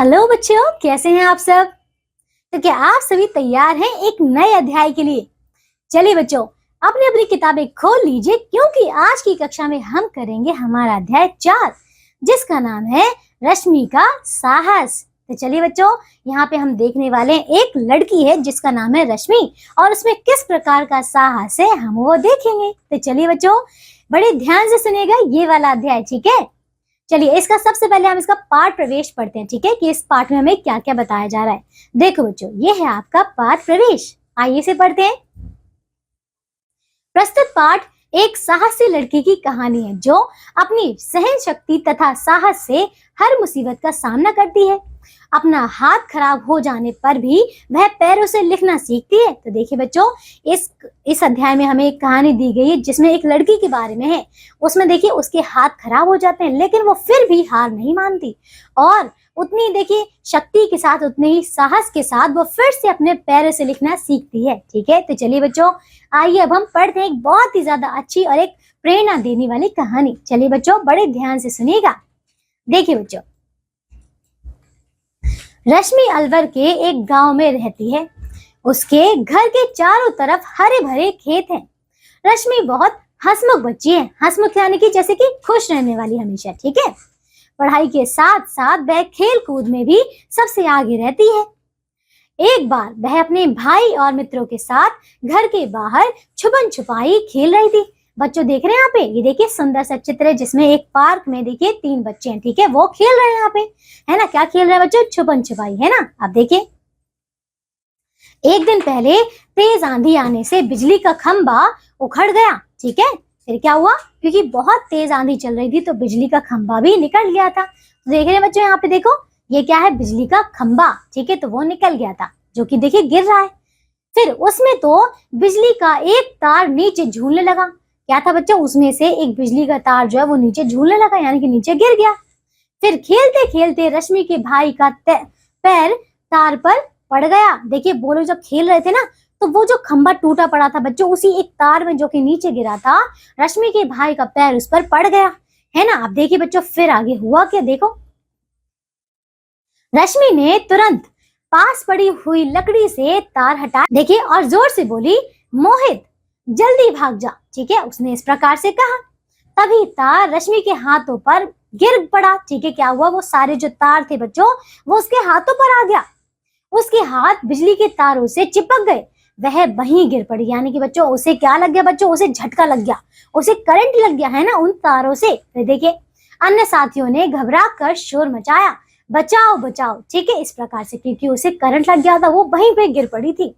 Hello बच्चों, कैसे हैं आप सब। तो क्या आप सभी तैयार हैं एक नए अध्याय के लिए। चलिए बच्चों, अपनी अपनी किताबें खोल लीजिए क्योंकि आज की कक्षा में हम करेंगे हमारा अध्याय 4 जिसका नाम है रश्मि का साहस। तो चलिए बच्चों, यहाँ पे हम देखने वाले हैं एक लड़की है जिसका नाम है रश्मि और उसमें किस प्रकार का साहस है हम वो देखेंगे। तो चलिए बच्चों, बड़े ध्यान से सुनिएगा ये वाला अध्याय, ठीक है। चलिए इसका सबसे पहले हम इसका पाठ प्रवेश पढ़ते हैं, ठीक है, कि इस पाठ में हमें क्या क्या बताया जा रहा है। देखो बच्चों, ये है आपका पाठ प्रवेश। आइए इसे पढ़ते हैं। प्रस्तुत पाठ एक साहसी लड़की की कहानी है जो अपनी सहन शक्ति तथा साहस से हर मुसीबत का सामना करती है। अपना हाथ खराब हो जाने पर भी वह पैरों से लिखना सीखती है। तो देखिए बच्चों, इस अध्याय में हमें एक कहानी दी गई है जिसमें एक लड़की के बारे में है। उसमें देखिए उसके हाथ खराब हो जाते हैं लेकिन वो फिर भी हार नहीं मानती और उतनी देखिए शक्ति के साथ, उतने ही साहस के साथ वो फिर से अपने पैरों से लिखना सीखती है, ठीक है। तो चलिए बच्चों, आइए अब हम पढ़ते हैं एक बहुत ही ज्यादा अच्छी और एक प्रेरणा देने वाली कहानी। चलिए बच्चों, बड़े ध्यान से सुनिएगा। देखिए बच्चों, रश्मि अलवर के एक गांव में रहती है। उसके घर के चारों तरफ हरे भरे खेत हैं। रश्मि बहुत हंसमुख बच्ची है। हंसमुख यानी कि जैसे कि खुश रहने वाली हमेशा, ठीक है। पढ़ाई के साथ साथ वह खेल कूद में भी सबसे आगे रहती है। एक बार वह अपने भाई और मित्रों के साथ घर के बाहर छुपन छुपाई खेल रही थी। बच्चों देख रहे हैं यहाँ पे, ये देखिए सुंदर सा चित्र है जिसमें एक पार्क में देखिए 3 बच्चे हैं, ठीक है, वो खेल रहे हैं यहाँ पे, है ना। क्या खेल रहे हैं बच्चों? छुपन छुपाई, है ना। अब देखिए, एक दिन पहले तेज आंधी आने से बिजली का खंभा उखड़ गया, ठीक है। फिर क्या हुआ? क्योंकि बहुत तेज आंधी चल रही थी तो बिजली का खंभा भी निकल गया था। तो देख रहे हैं बच्चों यहाँ पे, देखो ये क्या है? बिजली का खंभा, ठीक है। तो वो निकल गया था जो कि देखिए गिर रहा है। फिर उसमें तो बिजली का एक तार नीचे झूलने लगा। क्या था बच्चों? उसमें से एक बिजली का तार जो है वो नीचे झूलने लगा, यानी कि नीचे गिर गया। फिर खेलते खेलते रश्मि के भाई का पैर तार पर पड़ गया। देखिए वो लोग जब खेल रहे थे ना, तो वो जो खंभा टूटा पड़ा था बच्चों, उसी एक तार में जो कि नीचे गिरा था, रश्मि के भाई का पैर उस पर पड़ गया, है ना। अब देखिए बच्चों, फिर आगे हुआ क्या? देखो, रश्मि ने तुरंत पास पड़ी हुई लकड़ी से तार हटा, देखिए, और जोर से बोली, मोहित जल्दी भाग जा, ठीक है। उसने इस प्रकार से कहा। तभी तार रश्मि के हाथों पर गिर पड़ा, ठीक है। क्या हुआ? वो सारे जो तार थे बच्चों वो उसके हाथों पर आ गया। उसके हाथ बिजली के तारों से चिपक गए। वह वहीं गिर पड़ी, यानी कि बच्चों उसे क्या लग गया? बच्चों उसे झटका लग गया, उसे करंट लग गया, है ना, उन तारों से। फिर देखिए अन्य साथियों ने घबरा कर शोर मचाया, बचाओ बचाओ, ठीक है, इस प्रकार से, क्योंकि उसे करंट लग गया था, वो वहीं पे गिर पड़ी थी।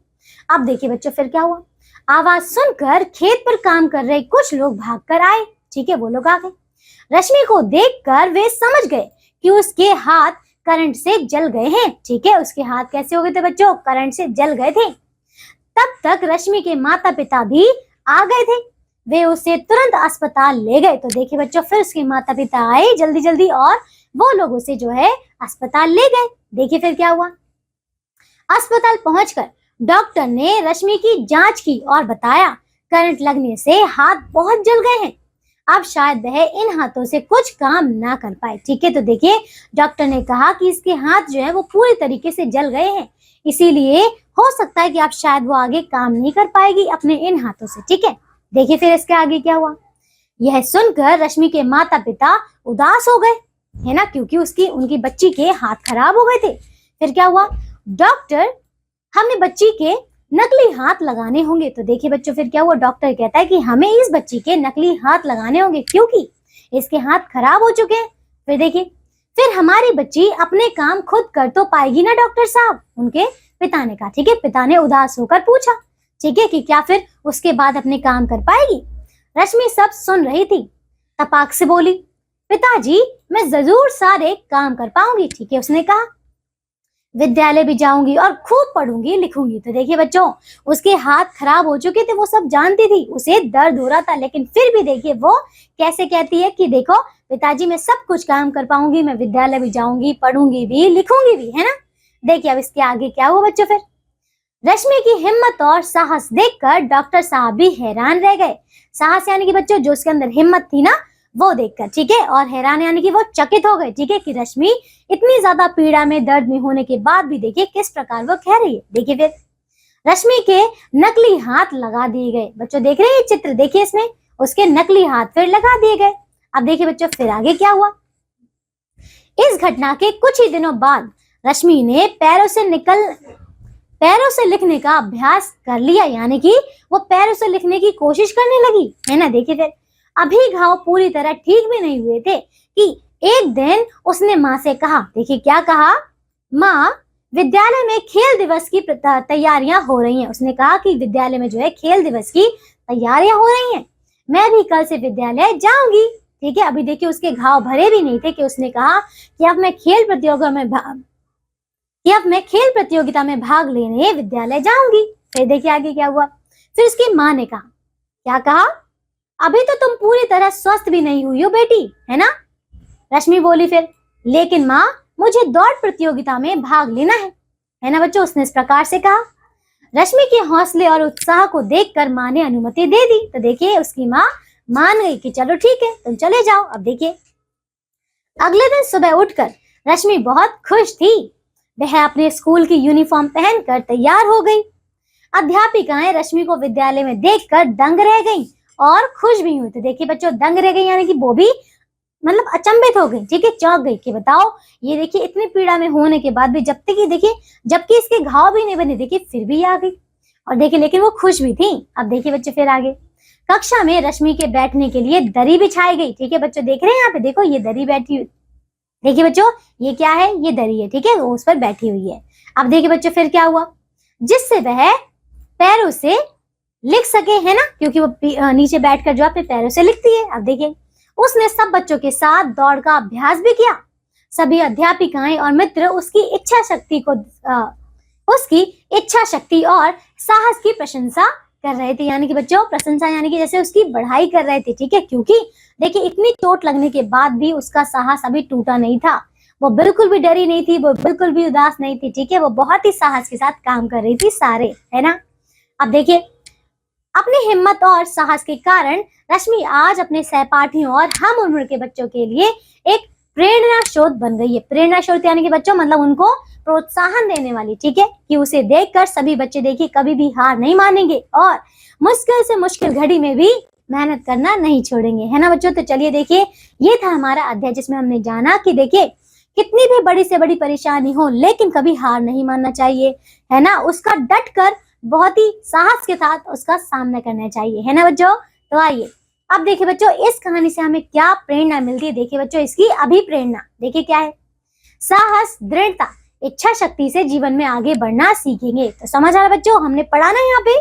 अब देखिए बच्चों, फिर क्या हुआ? आवाज सुनकर खेत पर काम कर रहे कुछ लोग भागकर आए, ठीक है। वो लोग आ गए। रश्मि को देखकर वे समझ गए कि उसके हाथ करंट से जल गए हैं, ठीक है। उसके हाथ कैसे हो गए थे बच्चों? करंट से जल गए थे। तब तक रश्मि के माता पिता भी आ गए थे। वे उसे तुरंत अस्पताल ले गए। तो देखिए बच्चों, फिर उसके माता पिता आए जल्दी जल्दी और वो लोग उसे जो है अस्पताल ले गए। देखिए फिर क्या हुआ? अस्पताल पहुंचकर डॉक्टर ने रश्मि की जांच की और बताया करंट लगने से हाथ बहुत जल गए हैं। अब शायद वह इन हाथों से कुछ काम ना कर पाए, ठीक है। तो देखिए डॉक्टर ने कहा कि इसके हाथ जो है वो पूरी तरीके से जल गए हैं, इसीलिए हो सकता है कि आप शायद वो आगे काम नहीं कर पाएगी अपने इन हाथों से, ठीक है। देखिए फिर इसके आगे क्या हुआ? यह सुनकर रश्मि के माता पिता उदास हो गए, है ना, क्योंकि उनकी बच्ची के हाथ खराब हो गए थे। फिर क्या हुआ? डॉक्टर, हमें बच्ची के नकली हाथ लगाने होंगे। तो देखिए बच्चों, फिर क्या हुआ? डॉक्टर कहता है कि हमें इस बच्ची के नकली हाथ लगाने होंगे क्योंकि इसके हाथ खराब हो चुके हैं। फिर देखिए, फिर हमारी बच्ची अपने काम खुद कर तो पाएगी ना डॉक्टर साहब? उनके पिता ने कहा, ठीक है। पिता ने उदास होकर पूछा, ठीक है, कि क्या फिर उसके बाद अपने काम कर पाएगी? रश्मि सब सुन रही थी, तपाक से बोली, पिताजी मैं जरूर सारे काम कर पाऊंगी, ठीक है। उसने कहा, विद्यालय भी जाऊंगी और खूब पढ़ूंगी लिखूंगी। तो देखिए बच्चों, उसके हाथ खराब हो चुके थे, वो सब जानती थी, उसे दर्द हो रहा था, लेकिन फिर भी देखिए वो कैसे कहती है कि देखो पिताजी मैं सब कुछ काम कर पाऊंगी, मैं विद्यालय भी जाऊंगी, पढ़ूंगी भी, लिखूंगी भी, है ना। देखिए अब इसके आगे क्या हुआ बच्चों? फिर रश्मि की हिम्मत और साहस देखकर डॉक्टर साहब भी हैरान रह गए। साहस यानी कि बच्चों जो उसके अंदर हिम्मत थी ना, वो देखकर, ठीक है, और हैरान यानी कि वो चकित हो गए, ठीक है, कि रश्मि इतनी ज्यादा पीड़ा में, दर्द में होने के बाद भी देखिए किस प्रकार वो कह रही है। देखिए फिर रश्मि के नकली हाथ लगा दिए गए। बच्चों देख रहे हैं ये चित्र, देखिए इसमें उसके नकली हाथ फिर लगा दिए गए। अब देखिए बच्चों फिर आगे क्या हुआ। इस घटना के कुछ ही दिनों बाद रश्मि ने पैरों से लिखने का अभ्यास कर लिया, यानी कि वो पैरों से लिखने की कोशिश करने लगी, है ना। देखिए फिर अभी घाव पूरी तरह ठीक भी नहीं हुए थे कि एक दिन उसने माँ से कहा, देखिए क्या कहा, माँ विद्यालय में खेल दिवस की तैयारियां हो रही हैं। उसने कहा कि विद्यालय में जो है खेल दिवस की तैयारियां हो रही हैं, मैं भी कल से विद्यालय जाऊंगी। ठीक है, अभी देखिए उसके घाव भरे भी नहीं थे कि उसने कहा कि अब मैं खेल प्रतियोगिता में भाग लेने विद्यालय जाऊंगी। फिर देखिए आगे क्या हुआ। फिर उसकी माँ ने कहा, क्या कहा, अभी तो तुम पूरी तरह स्वस्थ भी नहीं हुई हो बेटी, है ना। रश्मि बोली फिर, लेकिन माँ मुझे दौड़ प्रतियोगिता में भाग लेना है ना बच्चों, उसने इस प्रकार से कहा। रश्मि के हौसले और उत्साह को देखकर माँ ने अनुमति दे दी। तो देखिए उसकी माँ मान गई कि चलो ठीक है तुम चले जाओ। अब देखिए अगले दिन सुबह उठकर रश्मि बहुत खुश थी। वह अपने स्कूल की यूनिफॉर्म पहनकर तैयार हो गई। अध्यापिकाएं रश्मि को विद्यालय में देखकर दंग रह गईं और खुश भी हुई। तो देखिए बच्चों दंग रह गई यानी कि वो भी मतलब अचंभित हो गई, ठीक है, चौंक गई कि बताओ ये देखिए इतनी पीड़ा में होने के बाद भी, जबकि इसके घाव भी नहीं बने, देखिए फिर भी आ गई। और देखिए लेकिन वो खुश भी थी। अब देखिए बच्चों फिर आगे कक्षा में रश्मि के बैठने के लिए दरी बिछाई गई। ठीक है बच्चों देख रहे हैं यहाँ पे, देखो ये दरी बैठी हुई, देखिए बच्चों ये क्या है, ये दरी है, ठीक है, वो उस पर बैठी हुई है। अब देखिए बच्चों फिर क्या हुआ, जिससे वह पैरों से लिख सके, है ना, क्योंकि वो नीचे बैठकर जो अपने पैरों से लिखती है। अब देखिए उसने सब बच्चों के साथ दौड़ का अभ्यास भी किया। सभी अध्यापिकाएं और मित्र उसकी इच्छा शक्ति और साहस की प्रशंसा कर रहे थे, यानी कि बच्चों प्रशंसा यानी कि जैसे उसकी बढ़ाई कर रहे थे, ठीक है, क्योंकि देखिए इतनी चोट लगने के बाद भी उसका साहस अभी टूटा नहीं था। वो बिल्कुल भी डरी नहीं थी, वो बिल्कुल भी उदास नहीं थी, ठीक है, वो बहुत ही साहस के साथ काम कर रही थी सारे, है ना। अब देखिए अपनी हिम्मत और साहस के कारण रश्मि आज अपने सहपाठियों और हम उम्र के बच्चों के लिए एक प्रेरणा स्रोत बन गई है। प्रेरणा स्रोत यानी कि बच्चों मतलब उनको प्रोत्साहन देने वाली, ठीक है, कि उसे देखकर सभी बच्चे देखिए कभी भी हार नहीं मानेंगे और मुश्किल से मुश्किल घड़ी में भी मेहनत करना नहीं छोड़ेंगे, है ना बच्चों। तो चलिए देखिए ये था हमारा अध्याय जिसमें हमने जाना कि देखिए कितनी भी बड़ी से बड़ी परेशानी हो लेकिन कभी हार नहीं मानना चाहिए, है ना, उसका डट कर बहुत ही साहस के साथ उसका सामना करना चाहिए, है ना बच्चों। तो आइए अब देखिए बच्चों इस कहानी से हमें क्या प्रेरणा मिलती है। देखिए बच्चों इसकी अभिप्रेरणा देखिए क्या है, साहस, दृढ़ता, इच्छा शक्ति से जीवन में आगे बढ़ना सीखेंगे। तो समझ आ रहा बच्चों, हमने पढ़ा ना यहाँ पे।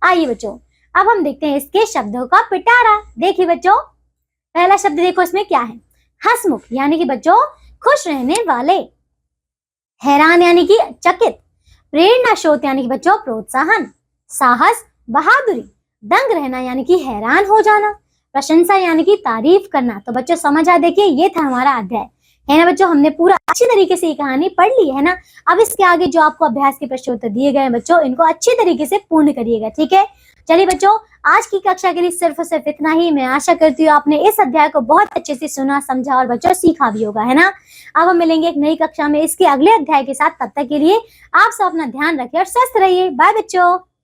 आइए बच्चों अब हम देखते हैं इसके शब्दों का पिटारा। देखिए बच्चों पहला शब्द देखो इसमें क्या है, हंसमुख यानी कि बच्चों खुश रहने वाले, हैरान यानी कि चकित, प्रेरणा स्रोत यानी कि बच्चों प्रोत्साहन, साहस बहादुरी, दंग रहना यानी कि हैरान हो जाना, प्रशंसा यानी कि तारीफ करना। तो बच्चों समझ आ, देखिए ये था हमारा अध्याय, है ना बच्चों। हमने पूरा अच्छी तरीके से ये कहानी पढ़ ली है ना। अब इसके आगे जो आपको अभ्यास के प्रश्न उत्तर दिए गए हैं बच्चों इनको अच्छी तरीके से पूर्ण करिएगा, ठीक है। चलिए बच्चों आज की कक्षा के लिए सिर्फ और सिर्फ इतना ही। मैं आशा करती हूँ आपने इस अध्याय को बहुत अच्छे से सुना, समझा और बच्चों सीखा भी होगा, है ना। अब हम मिलेंगे एक नई कक्षा में इसके अगले अध्याय के साथ। तब तक के लिए आप सब अपना ध्यान रखिए और स्वस्थ रहिए। बाय बच्चों।